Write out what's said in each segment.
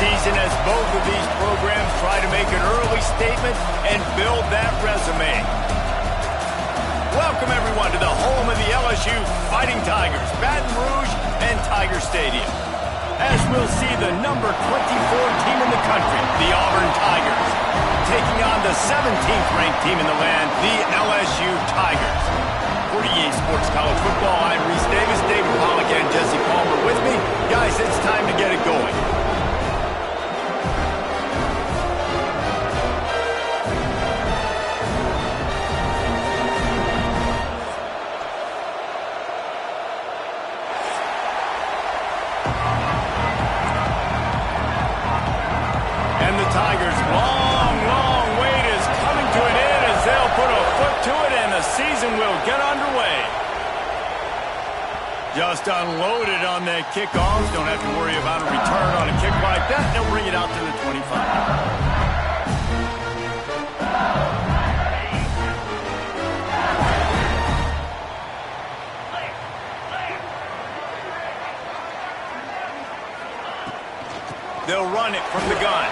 season as both of these programs try to make an early statement and build that resume. Welcome, everyone, to the home of the LSU Fighting Tigers, Baton Rouge and Tiger Stadium. As we'll see the number 24 team in the country, the Auburn Tigers, taking on the 17th ranked team in the land, the LSU Tigers. For EA Sports College Football, I'm Reese Davis, David Pollack, and Jesse Palmer with me. Guys, it's time to get it going. And the Tigers' long wait is coming to an end as they'll put a foot to it and the season will get underway. Just unloaded on that kickoff. Don't have to worry about a return on a kick like that. They'll bring it out to the 25. They'll run it from the gun.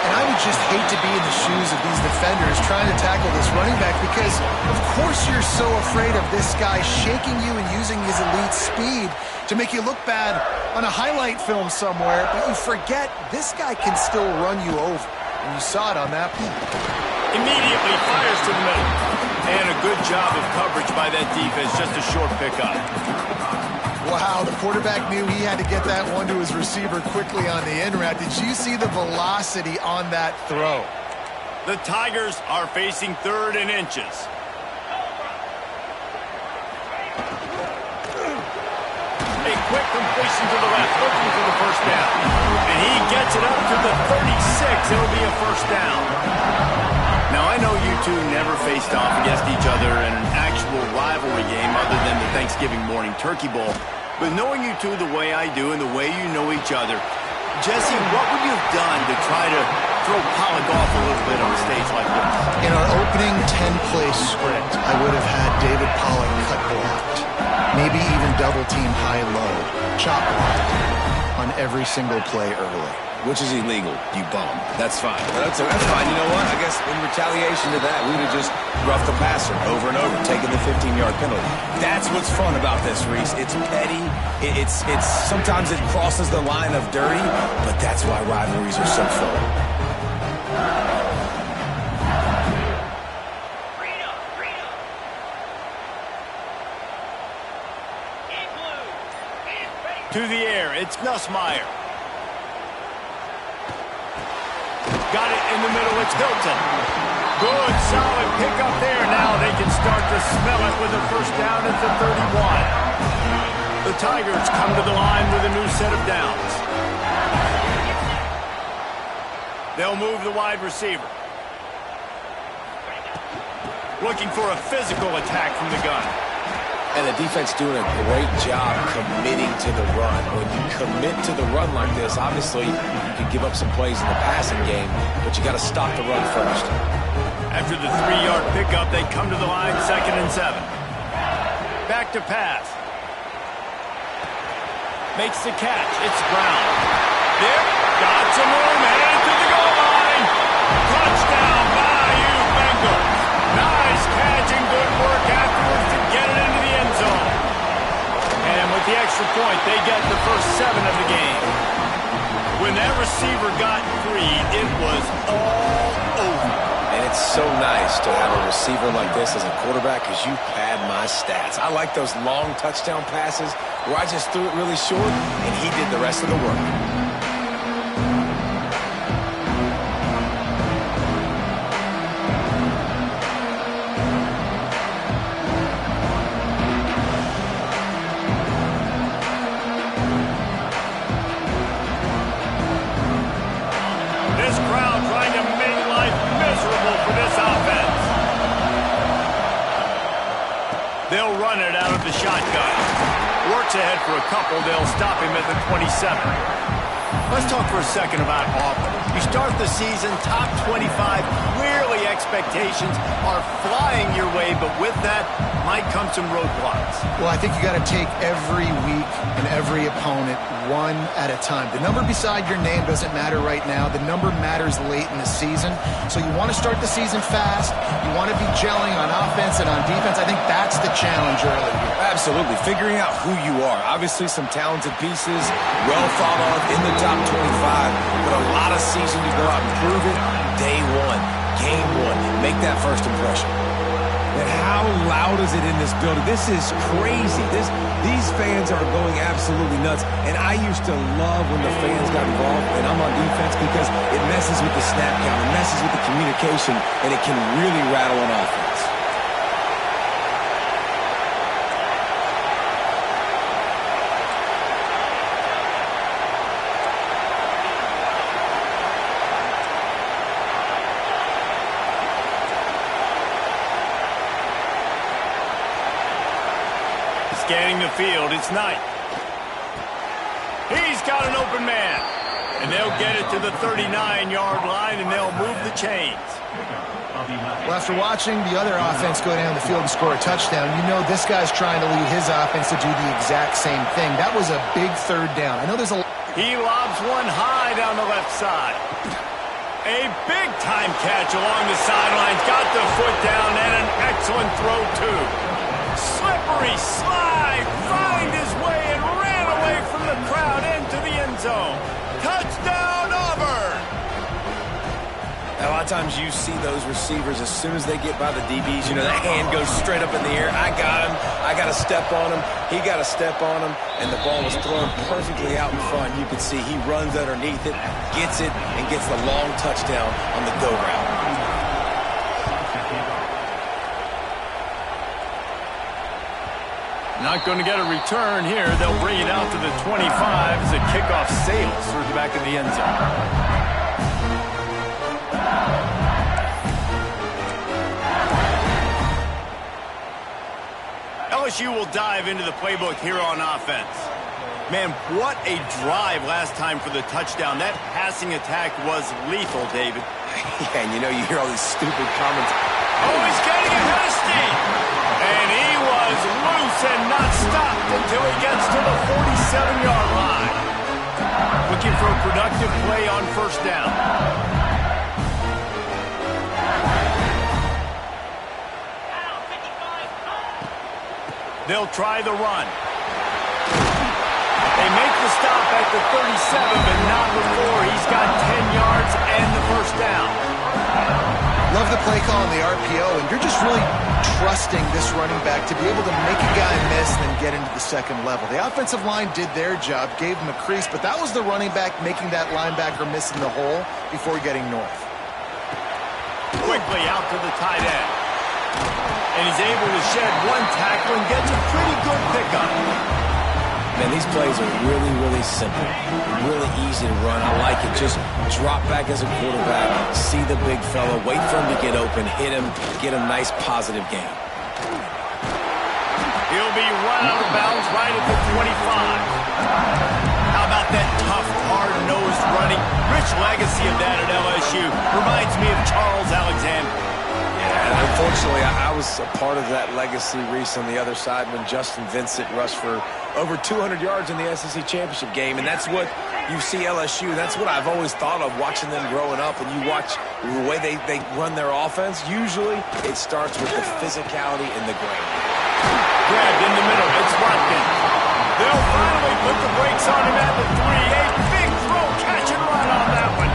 And I would just hate to be in the shoes of these defenders trying to tackle this running back because, of course, you're so afraid of this guy shaking you and using his elite speed to make you look bad on a highlight film somewhere, but you forget this guy can still run you over. And you saw it on that play. Immediately fires to the middle. And a good job of coverage by that defense, just a short pickup. Wow, the quarterback knew he had to get that one to his receiver quickly on the in route. Did you see the velocity on that throw? The Tigers are facing 3rd and inches. A quick completion to the left, looking for the first down. And he gets it up to the 36. It'll be a first down. Now, I know you two never faced off against each other in an actual rivalry game other than the Thanksgiving morning turkey bowl. But knowing you two the way I do and the way you know each other, Jesse, what would you have done to try to throw Pollack off a little bit on a stage like this? In our opening 10-play script, I would have had David Pollack cut blocked. Maybe even double-team high-low, chop blocked on every single play early. Which is illegal, you bum. That's fine. That's fine. You know what? I guess in retaliation to that, we would have just roughed the passer over and over, taking the 15-yard penalty. That's what's fun about this, Reese. It's petty. It's sometimes it crosses the line of dirty, but that's why rivalries are so fun. To the air, it's Nussmeier. Got it in the middle, it's Hilton. Good, solid pickup there. Now they can start to smell it with a first down at the 31. The Tigers come to the line with a new set of downs. They'll move the wide receiver. Looking for a physical attack from the gun. And the defense doing a great job committing to the run. When you commit to the run like this, obviously you can give up some plays in the passing game, but you got to stop the run first. After the 3-yard pickup, they come to the line, 2nd and 7. Back to pass. Makes the catch. It's Brown. There, got some room, headed to the goal line. Touchdown, Bayou Bengals. Nice catch and good work afterwards to get it into the end zone. And with the extra point, they get the first 7 of the game. When that receiver got free, it was all over. And it's so nice to have a receiver like this as a quarterback because you pad my stats. I like those long touchdown passes where I just threw it really short and he did the rest of the work. They'll run it out of the shotgun. Works ahead for a couple. They'll stop him at the 27. Let's talk for a second about Auburn. You start the season top 25. Clearly expectations are flying your way, but with that might come some roadblocks. Well, I think you got to take every week and every opponent one at a time. The number beside your name doesn't matter right now. The number matters late in the season. So you want to start the season fast. You want to be gelling on offense and on defense. I think that's the challenge early here. Absolutely. Figuring out who you are. Obviously some talented pieces, well thought of in the top 25, but a lot of season to go out and prove it. Day one, game one, make that first impression. And how loud is it in this building? This is crazy. These fans are going absolutely nuts. And I used to love when the fans got involved, and I'm on defense, because it messes with the snap count, it messes with the communication, and it can really rattle an offense. Scanning the field, it's Knight. He's got an open man. And they'll get it to the 39-yard line, and they'll move the chains. Well, after watching the other offense go down the field and score a touchdown, you know this guy's trying to lead his offense to do the exact same thing. That was a big third down. I know there's a... He lobs one high down the left side. A big-time catch along the sidelines. Got the foot down, and an excellent throw, too. Slippery slide, find his way and ran away from the crowd into the end zone. Touchdown, Auburn! Now, a lot of times you see those receivers, as soon as they get by the DBs, you know, that hand goes straight up in the air. I got him. I got to step on him. He got to step on him. And the ball was thrown perfectly out in front. You can see he runs underneath it, gets it, and gets the long touchdown on the go route. Not going to get a return here. They'll bring it out to the 25 as a kickoff sails through the back of the end zone. LSU will dive into the playbook here on offense. Man, what a drive last time for the touchdown. That passing attack was lethal, David. Yeah, and you know, you hear all these stupid comments. Oh, he's getting ahead of steam. And he was loose and not stopped until he gets to the 47-yard line. Looking for a productive play on first down. They'll try the run. They make the stop at the 37, but not before he's got 10 yards and the first down. Love the play call on the RPO, and you're just really trusting this running back to be able to make a guy miss and then get into the second level. The offensive line did their job, gave him a crease, but that was the running back making that linebacker miss in the hole before getting north. Quickly out to the tight end. And he's able to shed one tackle and gets a pretty good pickup. Man, these plays are really, really simple. Really easy to run. I like it. Just drop back as a quarterback, see the big fella, wait for him to get open, hit him, get a nice positive gain. He'll be run out of bounds right at the 25. How about that tough, hard-nosed running? Rich legacy of that at LSU. Reminds me of Charles Alexander. And unfortunately, I was a part of that legacy, Reese, on the other side when Justin Vincent rushed for over 200 yards in the SEC championship game. And that's what you see LSU. That's what I've always thought of watching them growing up. And you watch the way they run their offense. Usually, it starts with the physicality and the grain. Grabbed in the middle. It's Watkins. They'll finally put the brakes on him at the 3. A big throw, catch and run on that one.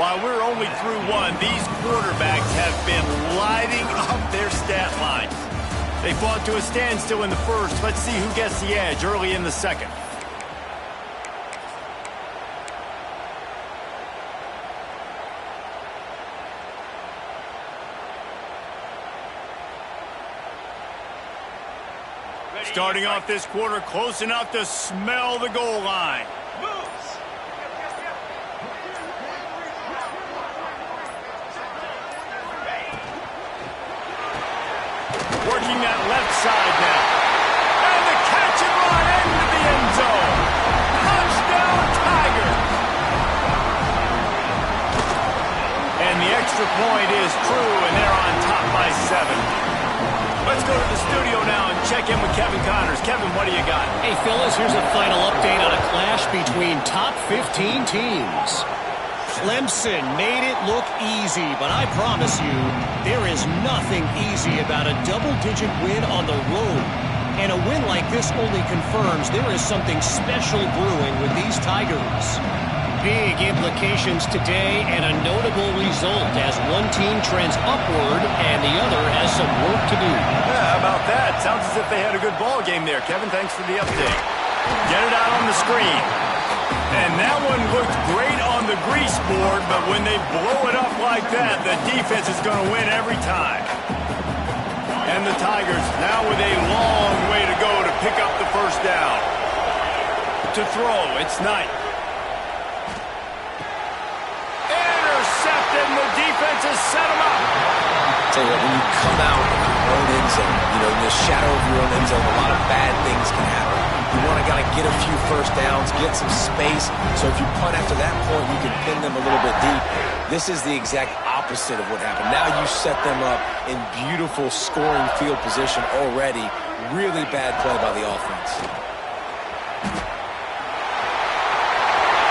While we're only through one, these quarterbacks have been lighting up their stat lines. They fought to a standstill in the first. Let's see who gets the edge early in the second. Starting off this quarter close enough to smell the goal line. Working that left side now. And the catch and run into the end zone. Touchdown, Tigers. And the extra extra point is true, and they're on top by 7. Let's go to the studio now and check in with Kevin Connors. Kevin, what do you got? Hey, fellas, here's a final update on a clash between top 15 teams. Clemson made it look easy, but I promise you, there is nothing easy about a double-digit win on the road. And a win like this only confirms there is something special brewing with these Tigers. Big implications today and a notable result as one team trends upward and the other has some work to do. Yeah, how about that? Sounds as if they had a good ball game there. Kevin, thanks for the update. Get it out on the screen. And that one looked great on the grease board, but when they blow it up like that, the defense is going to win every time. And the Tigers now with a long way to go to pick up the first down. To throw, it's Knight. Intercepted, and the defense has set him up. Tell you what, when you come out of your own end zone, in the shadow of your own end zone, a lot of bad things can happen. You want to kind of get a few first downs, get some space, so if you punt after that point, you can pin them a little bit deep. This is the exact opposite of what happened. Now you set them up in beautiful scoring field position already. Really bad play by the offense.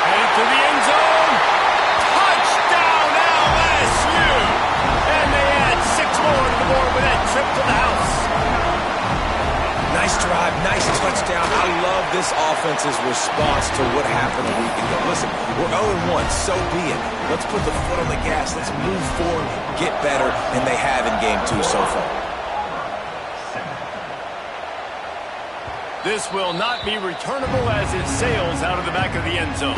Headed to the end zone. Touchdown LSU. And they add 6 more to the board with that trip to the house. Nice drive, nice touchdown. I love this offense's response to what happened a week ago. Listen, we're 0-1, so be it. Let's put the foot on the gas. Let's move forward, get better, and they have in game 2 so far. This will not be returnable as it sails out of the back of the end zone.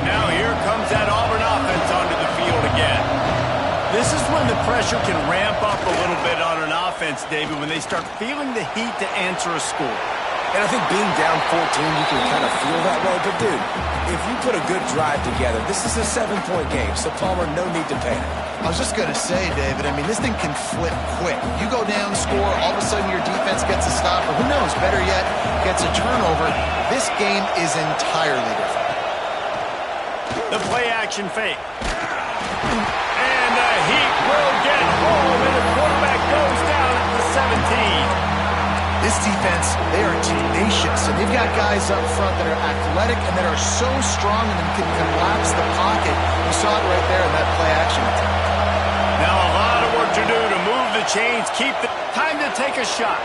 Now here comes that Auburn offense onto the field again. This is when the pressure can ramp up a little bit on an offense, David, when they start feeling the heat to answer a score. And I think being down 14, you can kind of feel that way. But, dude, if you put a good drive together, this is a 7-point game. So, Palmer, no need to panic. I was just going to say, David, this thing can flip quick. You go down, score, all of a sudden your defense gets a stop, or who knows, better yet, gets a turnover. This game is entirely different. The play-action fake. And the Heat will get home, and the quarterback goes down at the 17. This defense, they are tenacious, and they've got guys up front that are athletic and that are so strong and can collapse the pocket. You saw it right there in that play-action attack. Now a lot of work to do to move the chains, keep the time to take a shot.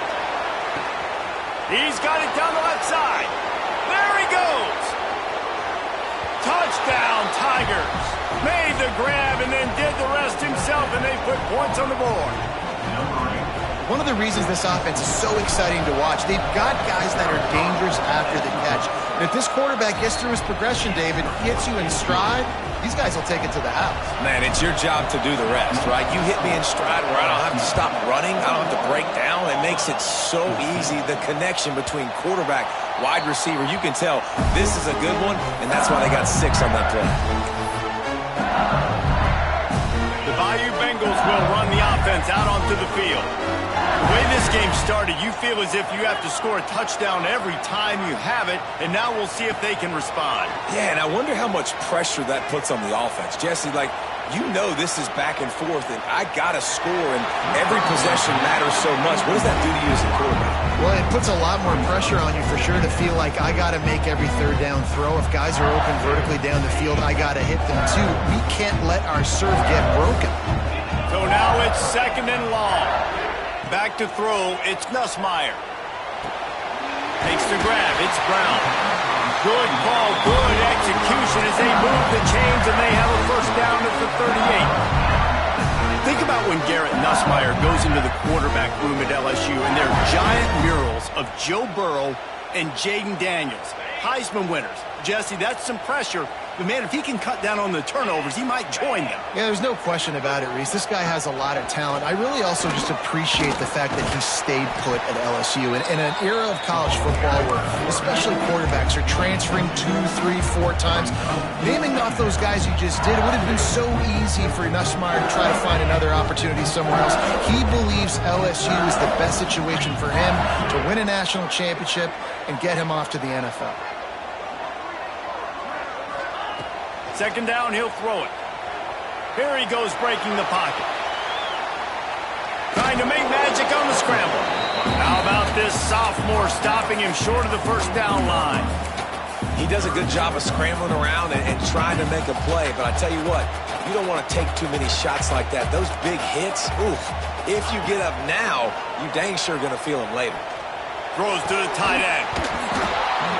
He's got it down the left side. There he goes. Touchdown, Tigers. Made the grab and then did the rest himself, and they put points on the board. One of the reasons this offense is so exciting to watch, they've got guys that are dangerous after the catch. And if this quarterback gets through his progression, David, hits you in stride, these guys will take it to the house. Man, it's your job to do the rest, right? You hit me in stride where I don't have to stop running. I don't have to break down. It makes it so easy. The connection between quarterback, wide receiver, you can tell this is a good one, and that's why they got 6 on that play. The Bayou Bengals will run the offense out onto the field. The way this game started, you feel as if you have to score a touchdown every time you have it, and now we'll see if they can respond. Yeah, and I wonder how much pressure that puts on the offense. Jesse, this is back and forth, and I got to score, and every possession matters so much. What does that do to you as a quarterback? Well, it puts a lot more pressure on you for sure to feel like I got to make every third down throw. If guys are open vertically down the field, I got to hit them too. We can't let our serve get broken. So now it's 2nd and long. Back to throw, it's Nussmeier. Takes the grab, it's Brown. Good call, good execution as they move the chains and they have a first down at the 38. Think about when Garrett Nussmeier goes into the quarterback room at LSU and there are giant murals of Joe Burrow and Jaden Daniels, Heisman winners. Jesse, that's some pressure. But, man, if he can cut down on the turnovers, he might join them. Yeah, there's no question about it, Reese. This guy has a lot of talent. I really also just appreciate the fact that he stayed put at LSU. In an era of college football where especially quarterbacks are transferring 2, 3, 4 times, naming off those guys you just did, it would have been so easy for Nussmeier to try to find another opportunity somewhere else. He believes LSU is the best situation for him to win a national championship and get him off to the NFL. Second down, he'll throw it. Here he goes breaking the pocket. Trying to make magic on the scramble. How about this sophomore stopping him short of the first down line? He does a good job of scrambling around and trying to make a play, but I tell you what, you don't want to take too many shots like that. Those big hits, oof. If you get up now, you dang sure going to feel them later. Throws to the tight end.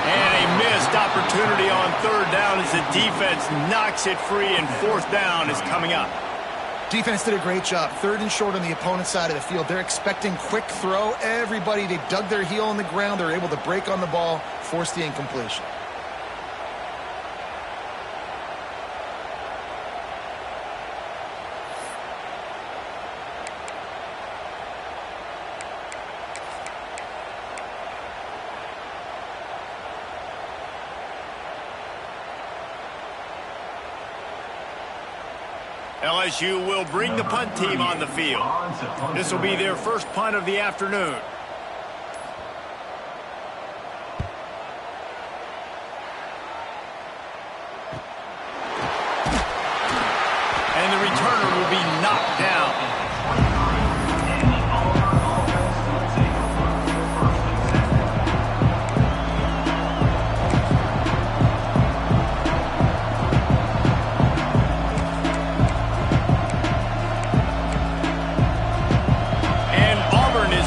And a missed opportunity on third down as the defense knocks it free, and fourth down is coming up. Defense did a great job. Third and short on the opponent's side of the field. They're expecting quick throw. Everybody, they dug their heel on the ground. They're able to break on the ball, force the incompletion. LSU will bring the punt team on the field. This will be their first punt of the afternoon. And the returner will be knocked down.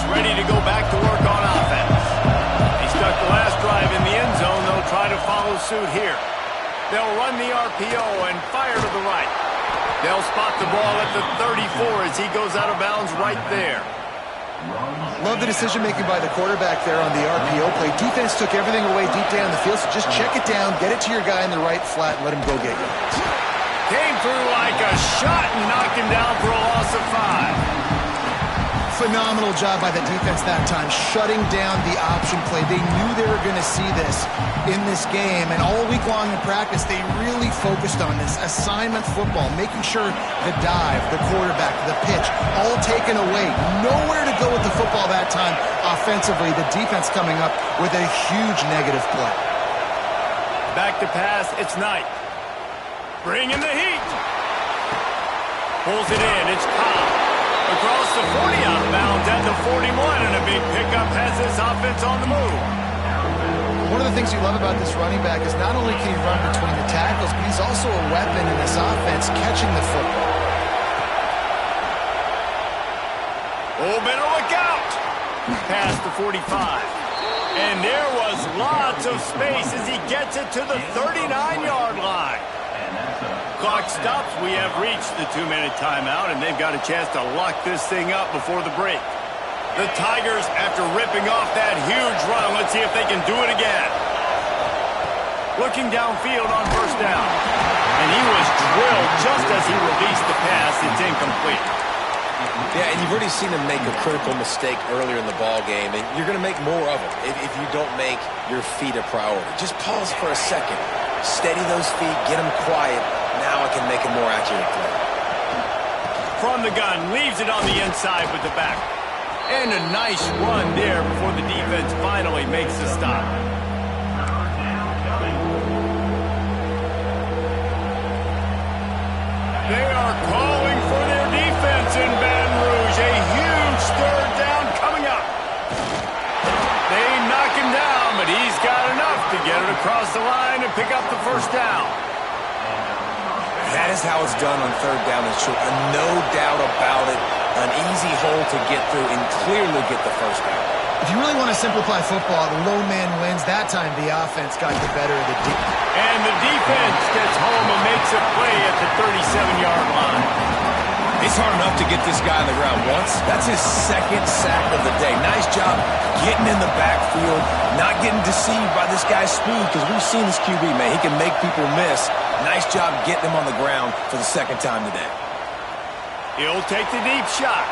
Ready to go back to work on offense. They stuck the last drive in the end zone. They'll try to follow suit here. They'll run the RPO and fire to the right. They'll spot the ball at the 34 as he goes out of bounds right there. Love the decision-making by the quarterback there on the RPO play. Defense took everything away deep down the field, so just check it down, get it to your guy in the right flat, and let him go get you. Came through like a shot and knocked him down for a loss of 5. Phenomenal job by the defense that time, shutting down the option play. They knew they were going to see this in this game, and all week long in practice, they really focused on this assignment football, making sure the dive, the quarterback, the pitch, all taken away. Nowhere to go with the football that time offensively. The defense coming up with a huge negative play. Back to pass, it's Knight. Bring in the heat. Pulls it in, it's Ncaa. Across the 40, out of bounds at the 41, and a big pickup has this offense on the move. One of the things you love about this running back is not only can he run between the tackles, but he's also a weapon in this offense catching the football. Oh, better look out! Past the 45. And there was lots of space as he gets it to the 39-yard line. Clock stops. We have reached the 2-minute timeout, and they've got a chance to lock this thing up before the break. The Tigers, after ripping off that huge run, let's see if they can do it again. Looking downfield on first down. And he was drilled just as he released the pass. It's incomplete. Yeah, and you've already seen him make a critical mistake earlier in the ball game, and you're going to make more of them if you don't make your feet a priority. Just pause for a second. Steady those feet, get them quiet. Now I can make a more accurate play. From the gun, leaves it on the inside with the back. And a nice run there before the defense finally makes the stop. They are calling for their defense in Baton Rouge. A huge third down coming up. They knock him down, but he's got enough to get it across the line and pick up the first down. That is how it's done on third down and short. No doubt about it. An easy hole to get through and clearly get the first down. If you really want to simplify football, the lone man wins. That time the offense got the better of the defense. And the defense gets home and makes a play at the 37-yard line. It's hard enough to get this guy on the ground once. That's his second sack of the day. Nice job getting in the backfield, not getting deceived by this guy's speed, because we've seen this QB, man. He can make people miss. Nice job getting him on the ground for the second time today. He'll take the deep shot.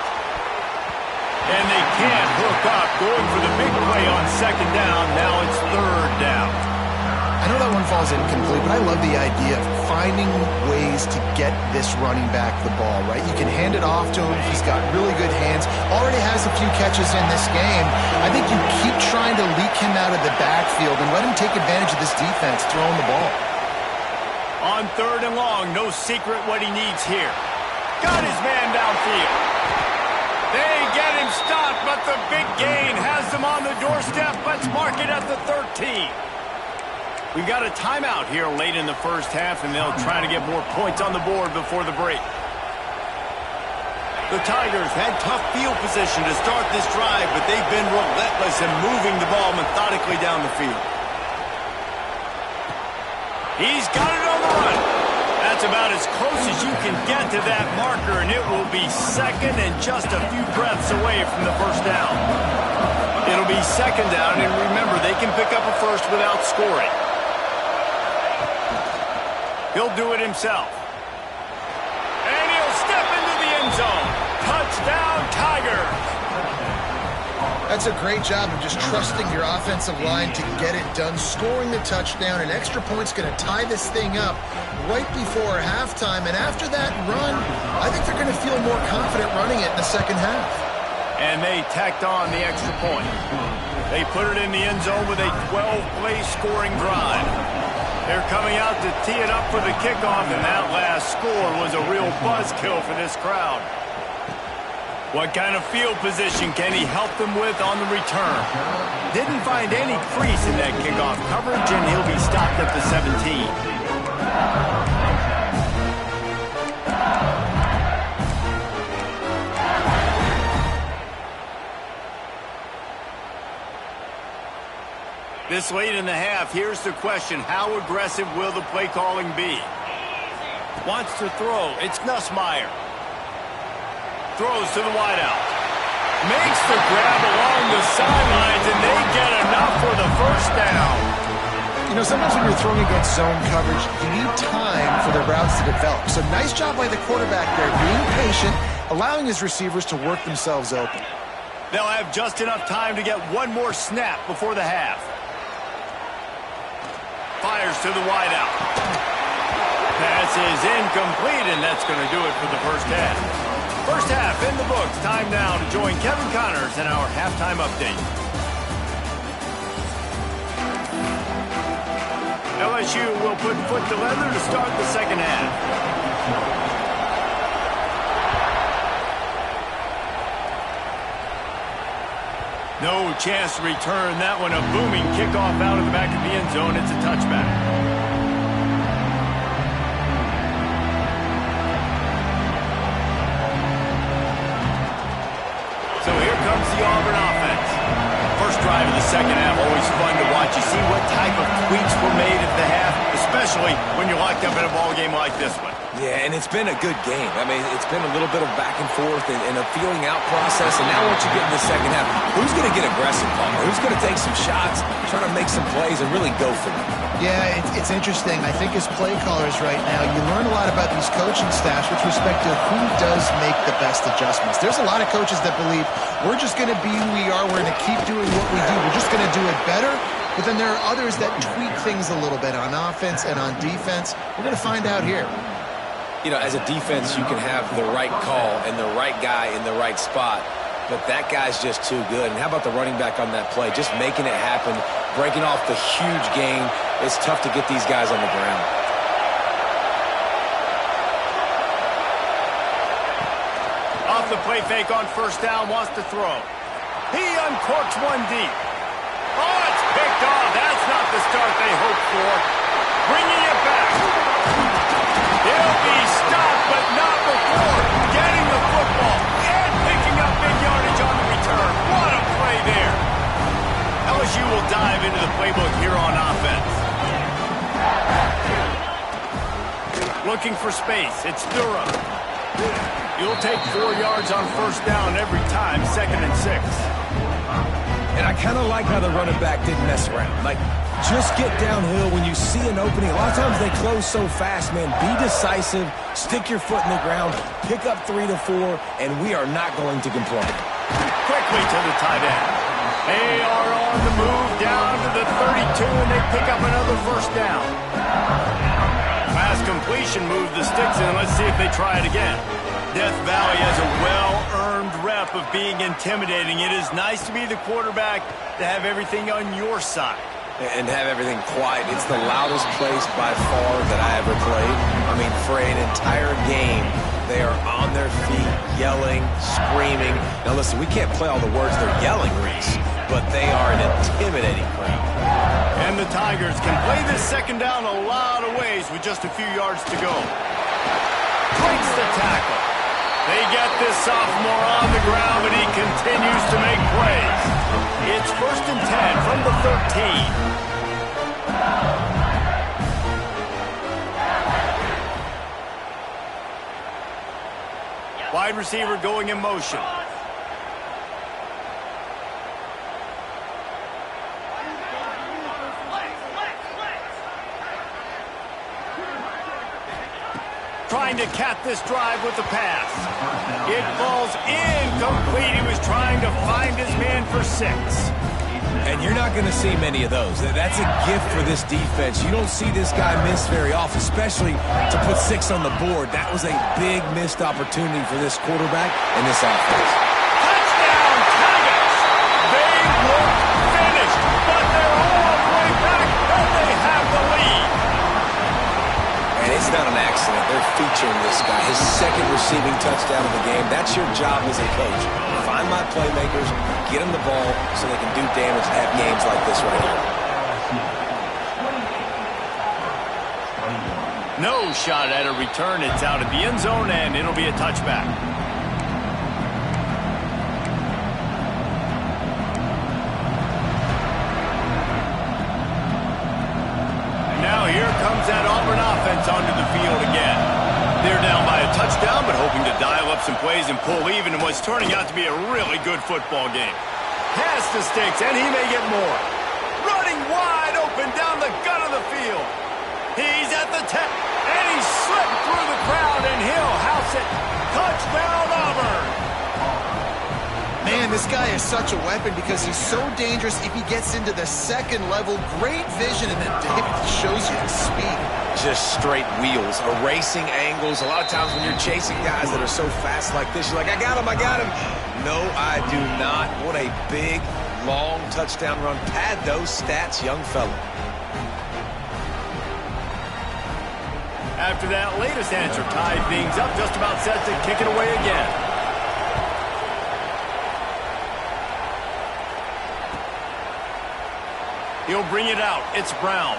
And they can't hook up, going for the big play on second down. Now it's third down. I know that one falls incomplete, but I love the idea of finding ways to get this running back the ball, right? You can hand it off to him. He's got really good hands. Already has a few catches in this game. I think you keep trying to leak him out of the backfield and let him take advantage of this defense throwing the ball. On 3rd and long, no secret what he needs here. Got his man downfield. They get him stopped, but the big gain has them on the doorstep. Let's mark it at the 13. We've got a timeout here late in the first half, and they'll try to get more points on the board before the break. The Tigers had tough field position to start this drive, but they've been relentless in moving the ball methodically down the field. He's got it on the run. That's about as close as you can get to that marker, and it will be second and just a few breaths away from the first down. It'll be second down, and remember, they can pick up a first without scoring. He'll do it himself. And he'll step into the end zone. Touchdown, Tigers. That's a great job of just trusting your offensive line to get it done, scoring the touchdown. An extra point's going to tie this thing up right before halftime. And after that run, I think they're going to feel more confident running it in the second half. And they tacked on the extra point. They put it in the end zone with a 12-play scoring drive. They're coming out to tee it up for the kickoff, and that last score was a real buzzkill for this crowd. What kind of field position can he help them with on the return? Didn't find any crease in that kickoff coverage, and he'll be stopped at the 17. This late in the half, here's the question. How aggressive will the play calling be? Wants to throw. It's Nussmeier. Throws to the wideout. Makes the grab along the sidelines, and they get enough for the first down. You know, sometimes when you're throwing against zone coverage, you need time for the routes to develop. So nice job by the quarterback there, being patient, allowing his receivers to work themselves open. They'll have just enough time to get one more snap before the half. Fires to the wideout. Pass is incomplete, and that's going to do it for the first half. First half in the books. Time now to join Kevin Connors in our halftime update. LSU will put foot to leather to start the second half. No chance to return that one. A booming kickoff out of the back of the end zone. It's a touchback. So here comes the Auburn offense. First drive of the second half, always fun to watch. You see what type of tweaks were made at the half, especially when you're locked up in a ball game like this one. Yeah, and it's been a good game. I mean, it's been a little bit of back and forth and a feeling out process. And now once you get in the second half, who's going to get aggressive, Palmer? Who's going to take some shots, try to make some plays, and really go for them? Yeah, it's interesting. I think as play callers right now, you learn a lot about these coaching staffs with respect to who does make the best adjustments. There's a lot of coaches that believe we're just going to be who we are. We're going to keep doing what we do. We're just going to do it better. But then there are others that tweak things a little bit on offense and on defense. We're going to find out here. You know, as a defense, you can have the right call and the right guy in the right spot, but that guy's just too good. And how about the running back on that play? Just making it happen, breaking off the huge gain. It's tough to get these guys on the ground. Off the play fake on first down, wants to throw. He uncorks one deep. Oh, it's picked off. That's not the start they hoped for. Bringing it back. He'll be stopped, but not before getting the football and picking up big yardage on the return. What a play there. LSU will dive into the playbook here on offense. Looking for space. It's Durham. You'll take 4 yards on first down every time, 2nd and 6. And I kind of like how the running back didn't mess around. Like, just get downhill when you see an opening. A lot of times they close so fast, man. Be decisive, stick your foot in the ground, pick up 3 to 4, and we are not going to complain. Quickly to the tight end. They are on the move down to the 32, and they pick up another first down. Pass completion moved the sticks in. Let's see if they try it again. Death Valley has a well-earned rep of being intimidating. It is nice to be the quarterback to have everything on your side. and have everything quiet. It's the loudest place by far that I ever played. I mean, for an entire game, they are on their feet, yelling, screaming. Now, listen, we can't play all the words they're yelling, Reese, but they are an intimidating crowd. And the Tigers can play this second down a lot of ways with just a few yards to go. Breaks the tackle. They get this sophomore on the ground, but he continues to make plays. It's 1st and 10 from the 13. Wide receiver going in motion. Trying to cap this drive with the pass. It falls incomplete. He was trying to find his man for 6. And you're not going to see many of those. That's a gift for this defense. You don't see this guy miss very often, especially to put 6 on the board. That was a big missed opportunity for this quarterback and this offense. Touchdown, Tigers! They look finished, but they're all the way back, and they have the lead. And it's not an accident. They're featuring this guy. His second receiving touchdown of the game. That's your job as a coach. Find my playmakers, get them the ball so they can do damage and have games like this right here. No shot at a return. It's out of the end zone, and it'll be a touchback. And now here comes that Auburn offense onto the field again. They're down by a touchdown, but hoping to dial up some plays and pull even in what's turning out to be a really good football game. Pass to Sticks, and he may get more. Running wide open down the gut of the field. He's at the 10, and he slipped through the crowd, and he'll house it. Touchdown, Auburn! Man, this guy is such a weapon because he's so dangerous if he gets into the second level. Great vision, and then David shows you his speed. Just straight wheels, erasing angles. A lot of times when you're chasing guys that are so fast like this, you're like, I got him, I got him. No, I do not. What a big, long touchdown run. Pad those stats, young fella. After that latest answer tied things up, just about set to kick it away again. He'll bring it out. It's Brown.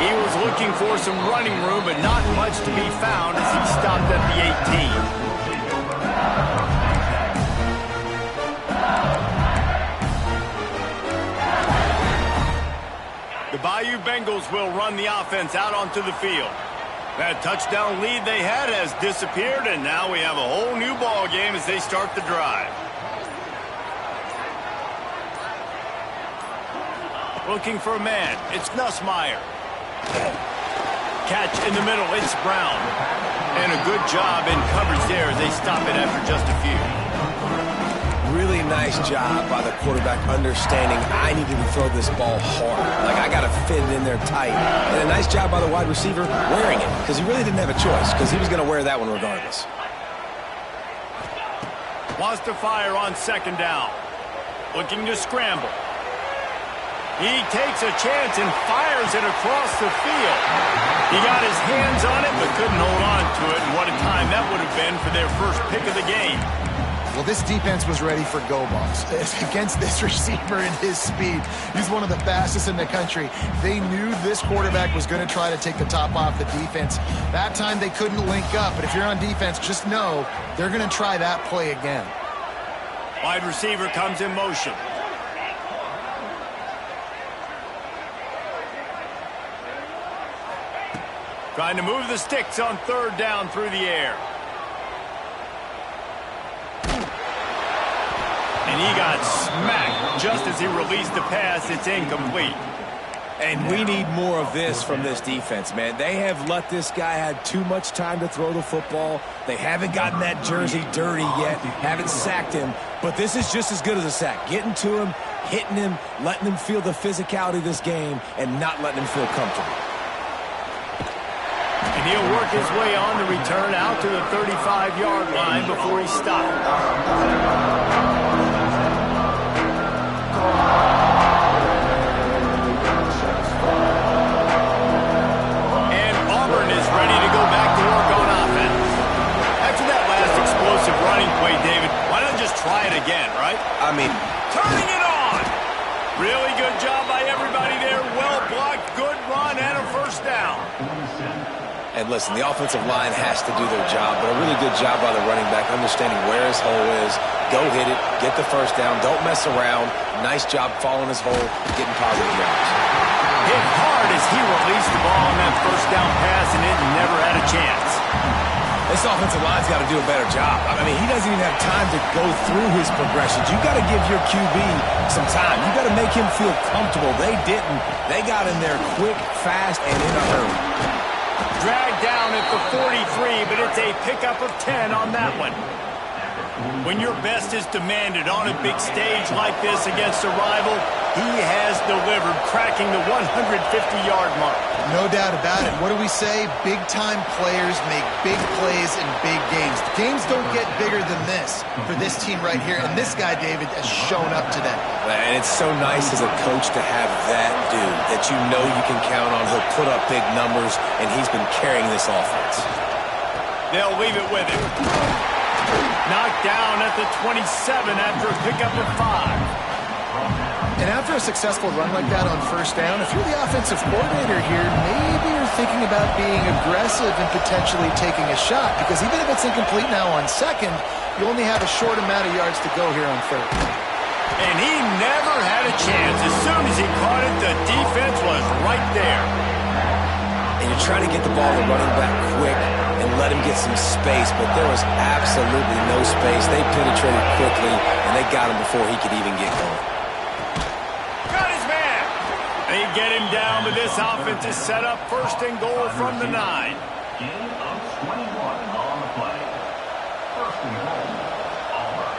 He was looking for some running room, but not much to be found as he stopped at the 18. The Bayou Bengals will run the offense out onto the field. That touchdown lead they had has disappeared, and now we have a whole new ball game as they start the drive. Looking for a man. It's Nussmeier. Catch in the middle. It's Brown. And a good job in coverage there as they stop it after just a few. Really nice job by the quarterback understanding I needed to throw this ball hard. Like, I got to fit it in there tight. And a nice job by the wide receiver wearing it because he really didn't have a choice because he was going to wear that one regardless. Wants to fire on second down. Looking to scramble. He takes a chance and fires it across the field. He got his hands on it but couldn't hold on to it, and what a time that would have been for their first pick of the game. Well, this defense was ready for go balls against this receiver and his speed. He's one of the fastest in the country. They knew this quarterback was going to try to take the top off the defense. That time they couldn't link up, but if you're on defense, just know they're going to try that play again. Wide receiver comes in motion. Trying to move the sticks on third down through the air. And he got smacked just as he released the pass. It's incomplete. And we need more of this from this defense, man. They have let this guy have too much time to throw the football. They haven't gotten that jersey dirty yet, haven't sacked him. But this is just as good as a sack. Getting to him, hitting him, letting him feel the physicality of this game, and not letting him feel comfortable. And he'll work his way on the return out to the 35-yard line before he stopped. try it again, right? I mean, turning it on. Really good job by everybody there. Well blocked, good run, and a first down. and listen, the offensive line has to do their job, but a really good job by the running back, understanding where his hole is. Go hit it, get the first down, don't mess around. Nice job following his hole, getting positive yards. Hit hard as he released the ball on that first down pass, and it never had a chance. This offensive line's got to do a better job. I mean, he doesn't even have time to go through his progressions. You got to give your QB some time. You got to make him feel comfortable. They didn't. They got in there quick, fast, and in a hurry. Dragged down at the 43, but it's a pickup of 10 on that one. When your best is demanded on a big stage like this against a rival, he has delivered, cracking the 150-yard mark. No doubt about it. What do we say? Big-time players make big plays in big games. The games don't get bigger than this for this team right here, and this guy, David, has shown up today. And it's so nice as a coach to have that dude that you know you can count on. He'll put up big numbers, and he's been carrying this offense. They'll leave it with him. Knocked down at the 27 after a pickup of 5. And after a successful run like that on first down, if you're the offensive coordinator here, maybe you're thinking about being aggressive and potentially taking a shot, because even if it's incomplete now on second, you only have a short amount of yards to go here on third. And he never had a chance. As soon as he caught it, the defense was right there. And you're trying to get the ball to running back quick and let him get some space, but there was absolutely no space. They penetrated quickly, and they got him before he could even get going. Got his man. They get him down, but this offense is set up first and goal from the 9. Gain of 21 on the play. First and goal, Auburn.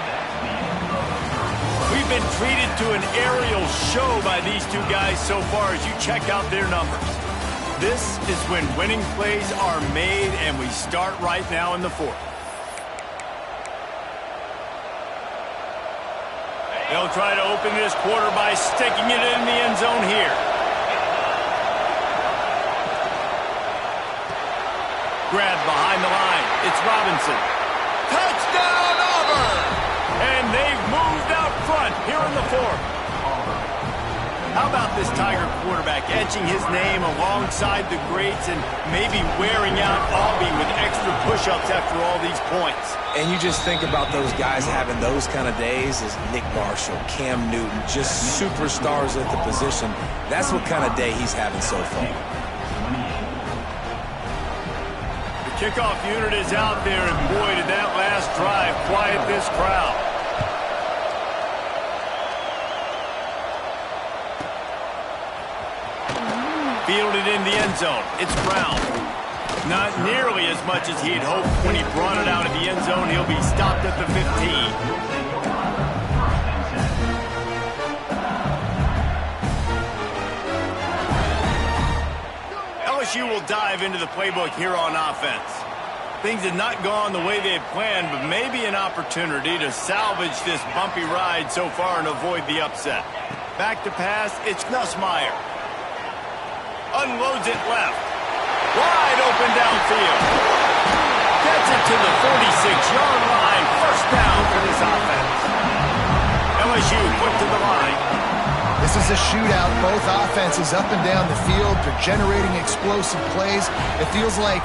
That's the end of the first. We've been treated to an aerial show by these two guys so far as you check out their numbers. This is when winning plays are made, and we start right now in the fourth. They'll try to open this quarter by sticking it in the end zone here. Grab behind the line. It's Robinson. Touchdown, Auburn! And they've moved out front here in the fourth. How about this Tiger quarterback etching his name alongside the greats and maybe wearing out Aubie with extra push-ups after all these points? And you just think about those guys having those kind of days as Nick Marshall, Cam Newton, just superstars at the position. That's what kind of day he's having so far. The kickoff unit is out there, and boy, did that last drive quiet this crowd. Fielded in the end zone. It's Brown. Not nearly as much as he'd hoped when he brought it out of the end zone. He'll be stopped at the 15. LSU will dive into the playbook here on offense. Things have not gone the way they had planned, but maybe an opportunity to salvage this bumpy ride so far and avoid the upset. Back to pass, it's Nussmeier. Unloads it left. Wide open downfield. Gets it to the 46-yard line. First down for this offense. LSU quick to the line. This is a shootout. Both offenses up and down the field. They're generating explosive plays. It feels like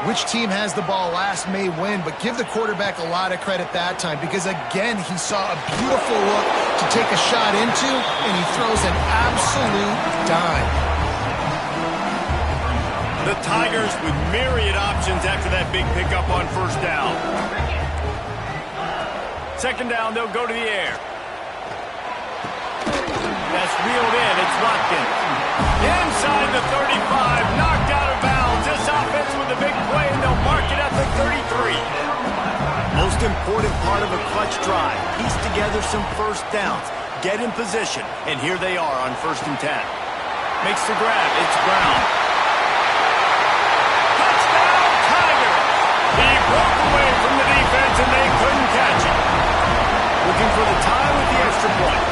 which team has the ball last may win, but give the quarterback a lot of credit that time, because, again, he saw a beautiful look to take a shot into, and he throws an absolute dime. The Tigers with myriad options after that big pickup on first down. Second down, they'll go to the air. That's reeled in. It's Watkins. Inside the 35, knocked out of bounds. This offense with a big play, and they'll mark it at the 33. Most important part of a clutch drive. Piece together some first downs. Get in position, and here they are on 1st and 10. Makes the grab. It's Brown. He broke away from the defense, and they couldn't catch him. Looking for the tie with the extra point.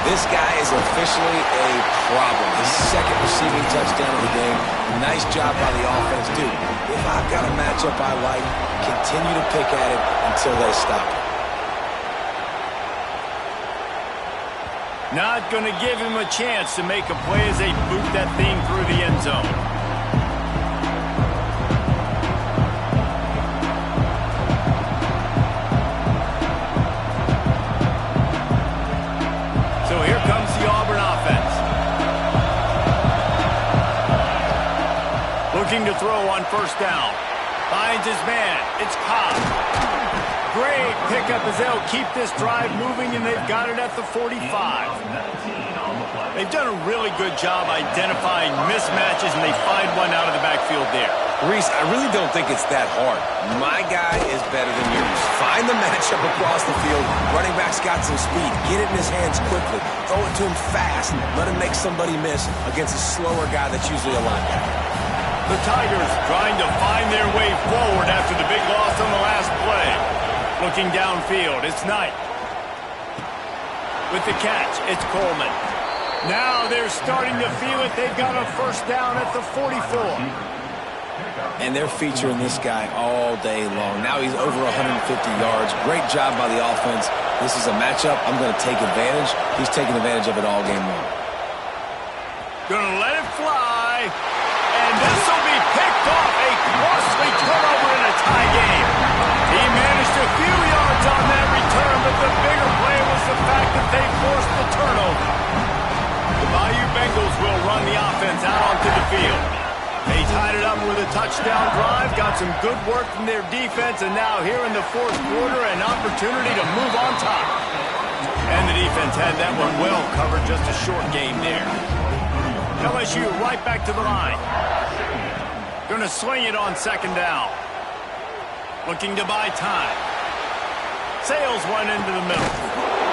This guy is officially a problem. His second receiving touchdown of the game. Nice job by the offense. Dude, if I've got a matchup I like, continue to pick at it until they stop it. Not going to give him a chance to make a play as they boot that thing through the end zone. So here comes the Auburn offense. Looking to throw on first down. Finds his man. It's Ncaa. Great pickup as they'll keep this drive moving, and they've got it at the 45. They've done a really good job identifying mismatches, and they find one out of the backfield there. Reese, I really don't think it's that hard. My guy is better than yours. Find the matchup across the field. Running back's got some speed. Get it in his hands quickly. Throw it to him fast. Let him make somebody miss against a slower guy that's usually a linebacker. The Tigers trying to find their way forward after the big loss on the last play. Looking downfield, it's Knight. With the catch, it's Coleman. Now they're starting to feel it. They've got a first down at the 44. And they're featuring this guy all day long. Now he's over 150 yards. Great job by the offense. This is a matchup I'm going to take advantage. He's taking advantage of it all game long. Gonna let it fly. And this will be picked off. A costly turnover in a tie game. He managed a few yards on that return, but the bigger play was the fact that they forced the turnover. The Bayou Bengals will run the offense out onto the field. They tied it up with a touchdown drive, got some good work from their defense, and now here in the fourth quarter, an opportunity to move on top. And the defense had that one well covered, just a short game there. LSU right back to the line. Going to swing it on second down. Looking to buy time. Sails one into the middle.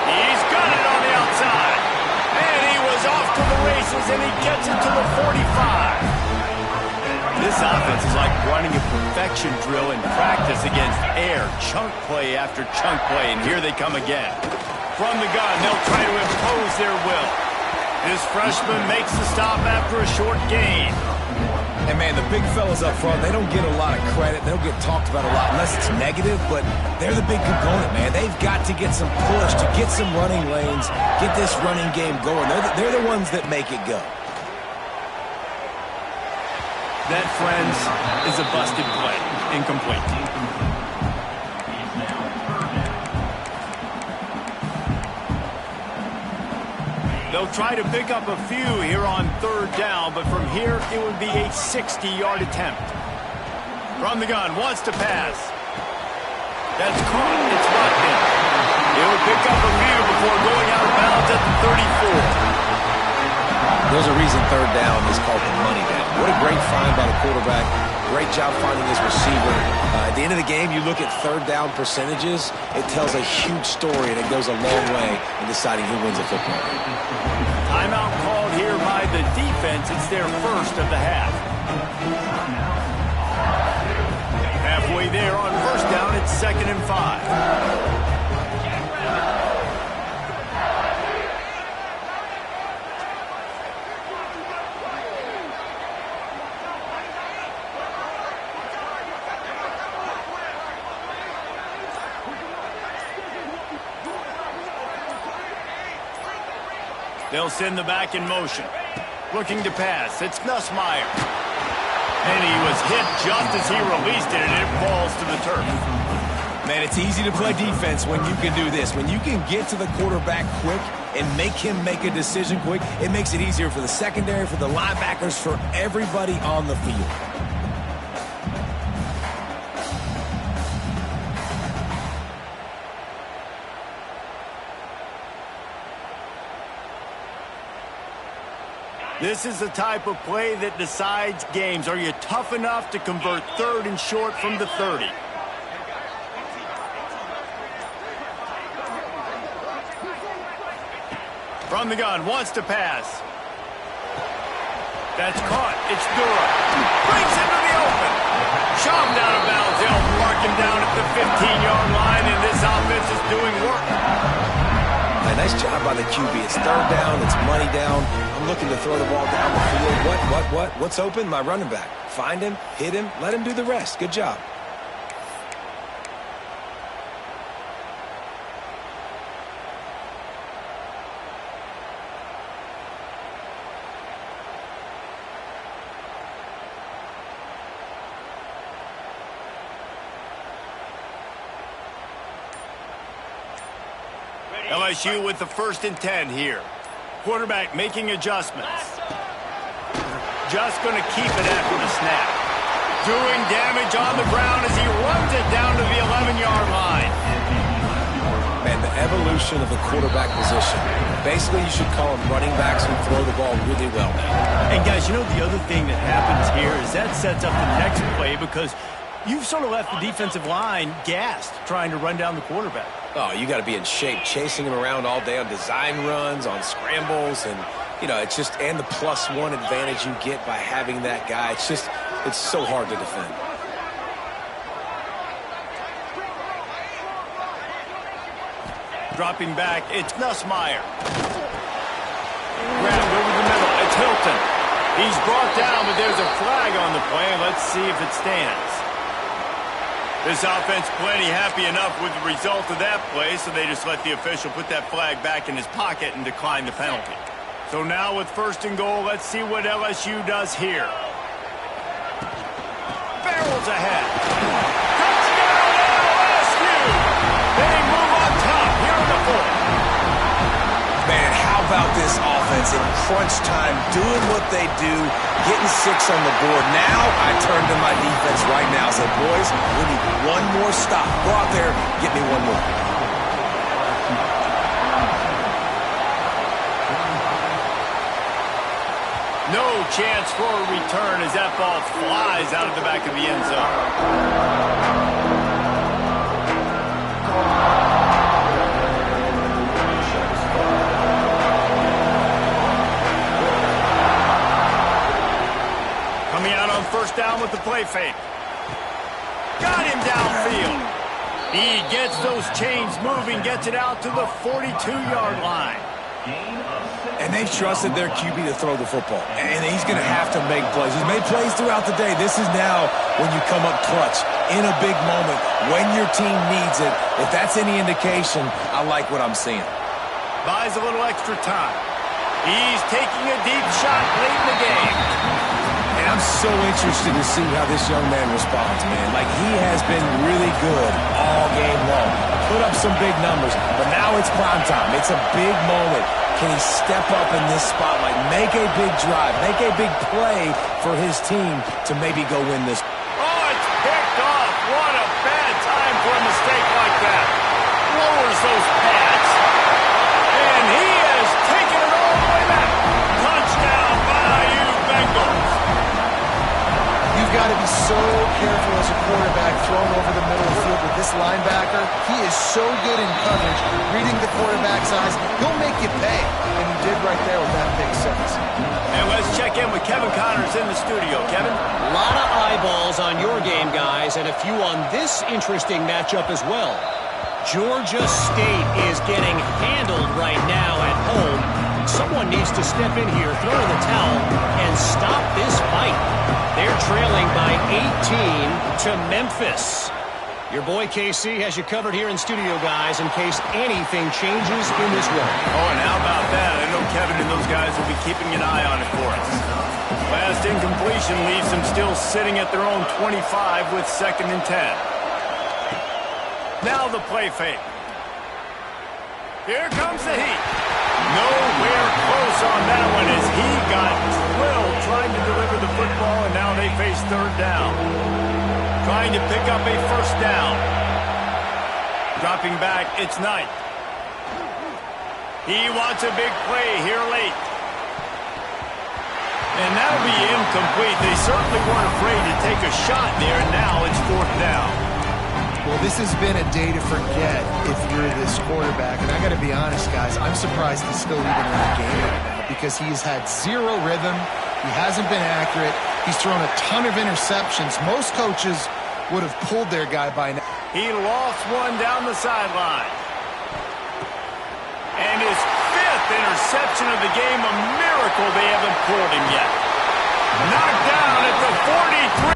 He's got it on the outside. And he was off to the races, and he gets it to the 45. This offense is like running a perfection drill in practice against air. Chunk play after chunk play, and here they come again. From the gun, they'll try to impose their will. This freshman makes the stop after a short gain. And, man, the big fellas up front, they don't get a lot of credit. They don't get talked about a lot unless it's negative, but they're the big component, man. They've got to get some push, to get some running lanes, get this running game going. They're the ones that make it go. That, friends, is a busted play. Incomplete. They'll try to pick up a few here on third down, but from here it would be a 60-yard attempt. From the gun, wants to pass. That's caught. It's locked in. He'll pick up a few before going out of bounds at the 34. There's a reason third down is called the money down. What a great find by the quarterback. Great job finding his receiver. At the end of the game, you look at third down percentages. It tells a huge story, and it goes a long way in deciding who wins a football game. Timeout called here by the defense. It's their first of the half. Halfway there on first down, it's 2nd and 5. They'll send the back in motion. Looking to pass. It's Nussmeier. And he was hit just as he released it, and it falls to the turf. Man, it's easy to play defense when you can do this. When you can get to the quarterback quick and make him make a decision quick, it makes it easier for the secondary, for the linebackers, for everybody on the field. This is the type of play that decides games. Are you tough enough to convert third and short from the 30? From the gun, wants to pass. That's caught. It's Durham. Breaks into the open. Shoved out of bounds. They'll mark him down at the 15-yard line, and this offense is doing work. And Nice job by the QB. It's third down. It's money down. I'm looking to throw the ball down the field. What's open? My running back. Find him, hit him, let him do the rest. Good job. LSU with the 1st and 10 here. Quarterback making adjustments. Just going to keep it after the snap. Doing damage on the ground as he runs it down to the 11-yard line. Man, the evolution of the quarterback position. Basically, you should call them running backs who throw the ball really well now. And guys, you know the other thing that happens here is that sets up the next play because you've sort of left the defensive line gassed trying to run down the quarterback. Oh, you got to be in shape, chasing him around all day on design runs, on scrambles, and, you know, it's just, and the +1 advantage you get by having that guy. It's just, it's so hard to defend. Dropping back, it's Nussmeier. Grabbed over the middle, it's Hilton. He's brought down, but there's a flag on the play. Let's see if it stands. This offense plenty happy enough with the result of that play, so they just let the official put that flag back in his pocket and decline the penalty. So now with 1st and goal, let's see what LSU does here. Barrels ahead. Touchdown LSU! They move on top here in the 4th. Man, how about this offense in crunch time, doing what they do, getting 6 on the board. Now I turn to my defense right now and say, boys, we need one more stop. Go out there, get me one more. No chance for a return as that ball flies out of the back of the end zone. Coming out on 1st down with the play fake. Got him downfield. He gets those chains moving, gets it out to the 42-yard line. And they've trusted their QB to throw the football. And he's going to have to make plays. He's made plays throughout the day. This is now when you come up clutch in a big moment when your team needs it. If that's any indication, I like what I'm seeing. Buys a little extra time. He's taking a deep shot late in the game. And I'm so interested to see how this young man responds, man. Like, he has been really good all game long. Put up some big numbers, but now it's prime time. It's a big moment. Can he step up in this spotlight, make a big drive, make a big play for his team to maybe go win this? Oh, it's picked off. What a bad time for a mistake like that. Lowers those pads. And he has taken it all the way back. Touchdown by you Bengals. You've got to be so careful as a quarterback thrown over the middle of the field with this linebacker. He is so good in coverage, reading the quarterback's eyes. He'll make you pay, and he did right there with that big sentence. And let's check in with Kevin Connors in the studio. Kevin? A lot of eyeballs on your game, guys, and a few on this interesting matchup as well. Georgia State is getting handled right now at home. Someone needs to step in here, throw in the towel, and stop this fight. They're trailing by 18 to Memphis. Your boy KC has you covered here in studio, guys, in case anything changes in this one. Oh, and how about that? I know Kevin and those guys will be keeping an eye on it for us. Last incompletion leaves them still sitting at their own 25 with 2nd and 10. Now the play fake. Here comes the heat. Nowhere close on that one as he got drilled trying to deliver the football, and now they face 3rd down. Trying to pick up a 1st down. Dropping back, it's Knight. He wants a big play here late. And that'll be incomplete. They certainly weren't afraid to take a shot there, and now it's 4th down. Well, this has been a day to forget if you're this quarterback. And I got to be honest, guys, I'm surprised he's still even in the game right now because he's had zero rhythm. He hasn't been accurate. He's thrown a ton of interceptions. Most coaches would have pulled their guy by now. He lost one down the sideline. And his 4th interception of the game. A miracle they haven't pulled him yet. Knocked down at the